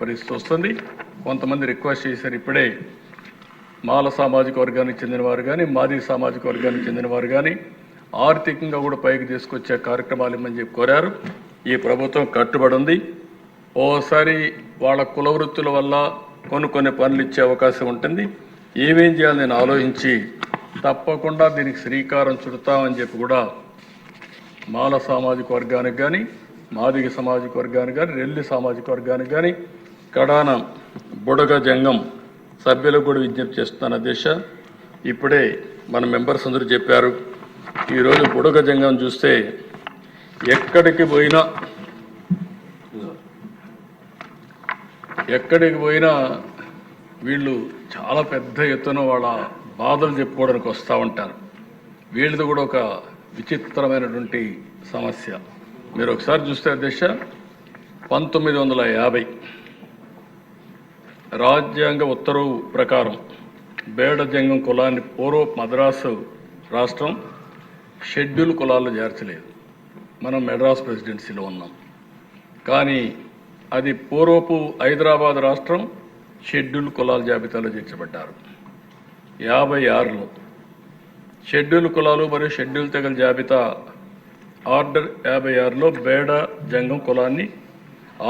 పరిస్థితి వస్తుంది. కొంతమంది రిక్వెస్ట్ చేశారు, ఇప్పుడే మాల సామాజిక వర్గానికి చెందిన వారు కానీ, మాది సామాజిక వర్గానికి చెందిన వారు కానీ ఆర్థికంగా కూడా పైకి తీసుకొచ్చే కార్యక్రమాలు ఇమ్మని చెప్పి కోరారు. ఈ ప్రభుత్వం కట్టుబడి ఉంది. ఓసారి వాళ్ళ కుల వృత్తుల వల్ల కొన్ని పనులు ఇచ్చే అవకాశం ఉంటుంది. ఏమేం చేయాలని నేను ఆలోచించి తప్పకుండా దీనికి శ్రీకారం చుడతామని చెప్పి కూడా మాల సామాజిక వర్గానికి కానీ, మాదిగ సామాజిక వర్గానికి కానీ, రెల్లి సామాజిక వర్గానికి కానీ, కడాన బుడగ జంగం సభ్యులకు కూడా విజ్ఞప్తి చేస్తున్నాను అధ్యక్ష. ఇప్పుడే మన మెంబర్స్ అందరూ చెప్పారు, ఈరోజు బుడగ జంగం చూస్తే ఎక్కడికి పోయినా వీళ్ళు చాలా పెద్ద ఎత్తున వాళ్ళ బాధలు చెప్పుకోవడానికి వస్తూ ఉంటారు. వీళ్ళది కూడా ఒక విచిత్రమైనటువంటి సమస్య. మీరు ఒకసారి చూస్తే అధ్యక్ష, 1950 రాజ్యాంగ ఉత్తర్వు ప్రకారం బేడ జంగం కులాన్ని పూర్వపు మద్రాసు రాష్ట్రం షెడ్యూల్ కులాల్లో చేర్చలేదు. మనం మెడ్రాస్ ప్రెసిడెన్సీలో ఉన్నాం. కానీ అది పూర్వపు హైదరాబాద్ రాష్ట్రం షెడ్యూల్ కులాల జాబితాలో చేర్చబడ్డారు. 56లో షెడ్యూల్ కులాలు మరియు షెడ్యూల్ తెగల జాబితా ఆర్డర్ 56లో బేడ జంగం కులాన్ని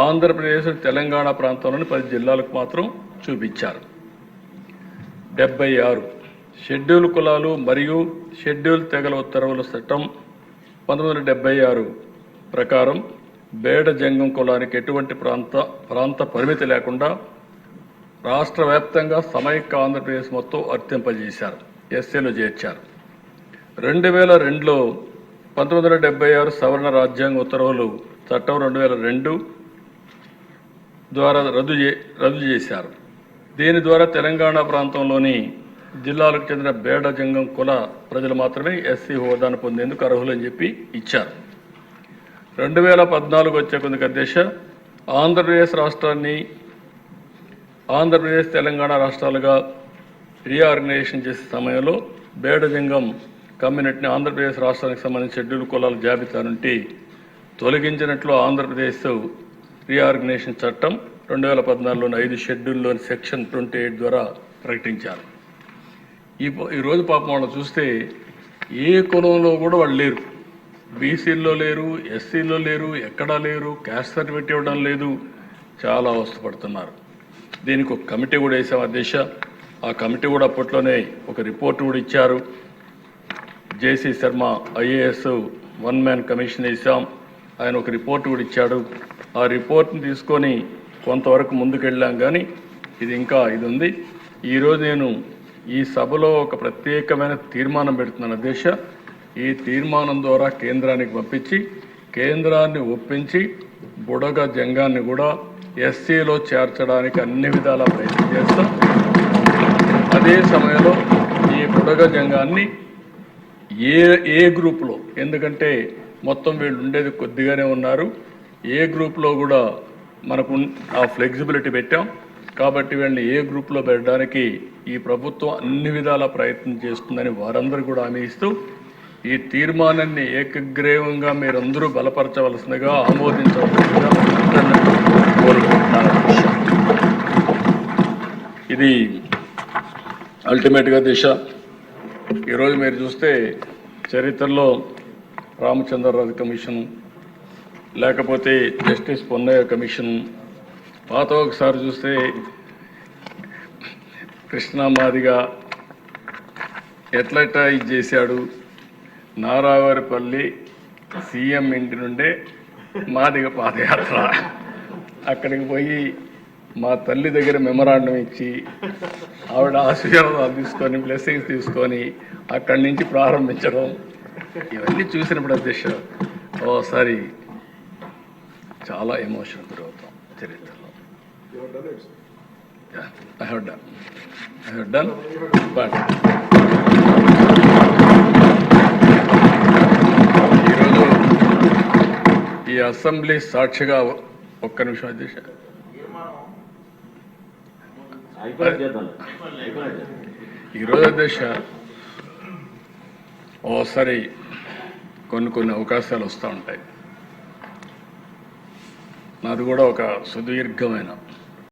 ఆంధ్రప్రదేశ్, తెలంగాణ ప్రాంతంలోని 10 జిల్లాలకు మాత్రం చూపించారు. 76 షెడ్యూల్ కులాలు మరియు షెడ్యూల్ తెగల ఉత్తర్వుల చట్టం 1976 ప్రకారం బేడ జంగం కులానికి ఎటువంటి ప్రాంత పరిమితి లేకుండా రాష్ట్ర వ్యాప్తంగా సమైక్య ఆంధ్రప్రదేశ్ మొత్తం వర్తింపజేశారు, ఎస్సీలో చేర్చారు. 2002లో 1976 సవరణ రాజ్యాంగ ఉత్తర్వులు చట్టం 2002 ద్వారా రద్దు చేశారు. దీని ద్వారా తెలంగాణ ప్రాంతంలోని జిల్లాలకు చెందిన బేడ జంగం కుల ప్రజలు మాత్రమే ఎస్సీ హోదాను పొందేందుకు అర్హులని చెప్పి ఇచ్చారు. 2014 వచ్చే కొందుకు అధ్యక్ష, ఆంధ్రప్రదేశ్ రాష్ట్రాన్ని ఆంధ్రప్రదేశ్, తెలంగాణ రాష్ట్రాలుగా రీఆర్గనైజేషన్ చేసే సమయంలో బేడ జంగం కమ్యూనిటీని ఆంధ్రప్రదేశ్ రాష్ట్రానికి సంబంధించిన షెడ్యూల్ కులాల జాబితా నుండి తొలగించినట్లు ఆంధ్రప్రదేశ్ రీఆర్గనైజేషన్ చట్టం 2014లోని 5 షెడ్యూల్లోని సెక్షన్ 28 ద్వారా ప్రకటించారు. ఈరోజు పాపం వాళ్ళు చూస్తే ఏ కులంలో కూడా వాళ్ళు లేరు. బీసీల్లో లేరు, ఎస్సీలో లేరు, ఎక్కడా లేరు, క్యాస్ట్ సర్టిఫికేట్ ఇవ్వడం లేదు. చాలా అవస్థపడుతున్నారు. దీనికి ఒక కమిటీ కూడా వేసాం అధ్యక్ష. ఆ కమిటీ కూడా అప్పట్లోనే ఒక రిపోర్ట్ కూడా ఇచ్చారు. జేసీ శర్మ ఐఏఎస్ 1 మ్యాన్ కమిషన్ వేసాం. ఆయన ఒక రిపోర్ట్ కూడా ఇచ్చాడు. ఆ రిపోర్ట్ని తీసుకొని కొంతవరకు ముందుకెళ్ళాం. కానీ ఇది ఉంది. ఈరోజు నేను ఈ సభలో ఒక ప్రత్యేకమైన తీర్మానం పెడుతున్నాను అధ్యక్ష. ఈ తీర్మానం ద్వారా కేంద్రానికి పంపించి, కేంద్రాన్ని ఒప్పించి బుడగ జంగాన్ని కూడా ఎస్సీలో చేర్చడానికి అన్ని విధాలా ప్రయత్నం చేస్తాం. అదే సమయంలో ఈ బుడగ జంగాన్ని ఏ గ్రూప్లో, ఎందుకంటే మొత్తం వీళ్ళు ఉండేది కొద్దిగానే ఉన్నారు, ఏ గ్రూప్లో కూడా మనకు ఆ ఫ్లెక్సిబిలిటీ పెట్టాం. కాబట్టి వీళ్ళని ఏ గ్రూప్లో పెట్టడానికి ఈ ప్రభుత్వం అన్ని విధాల ప్రయత్నం చేస్తుందని వారందరూ కూడా హామీ ఇస్తూ ఈ తీర్మానాన్ని ఏకగ్రీవంగా మీరందరూ బలపరచవలసిందిగా, ఆమోదించవలసిందిగా కోరుకుంటున్నాను. ఇది అల్టిమేట్గా దిశ. ఈరోజు మీరు చూస్తే చరిత్రలో రామచంద్రరాజు కమిషన్, లేకపోతే జస్టిస్ పొన్నయ్య కమిషన్, పాత ఒకసారి చూస్తే కృష్ణా మాదిగా ఎట్లా ఇది చేశాడు. నారావారిపల్లి సీఎం ఇంటి నుండే మాదిగ పాదయాత్ర, అక్కడికి పోయి మా తల్లి దగ్గర మెమరాండం ఇచ్చి ఆవిడ ఆశీర్వాదాలు తీసుకొని, బ్లెస్సింగ్స్ తీసుకొని అక్కడి నుంచి ప్రారంభించడం, ఇవన్నీ చూసినప్పుడు అధ్యక్ష ఓసారి చాలా ఎమోషన్ గురవుతాం చరిత్రలో. I have done, but ఈరోజు ఈ అసెంబ్లీ సాక్షిగా ఒక్క నిమిషం అధ్యక్ష, ఈరోజు అధ్యక్ష ఓసారి కొన్ని అవకాశాలు వస్తూ ఉంటాయి. నాది కూడా ఒక సుదీర్ఘమైన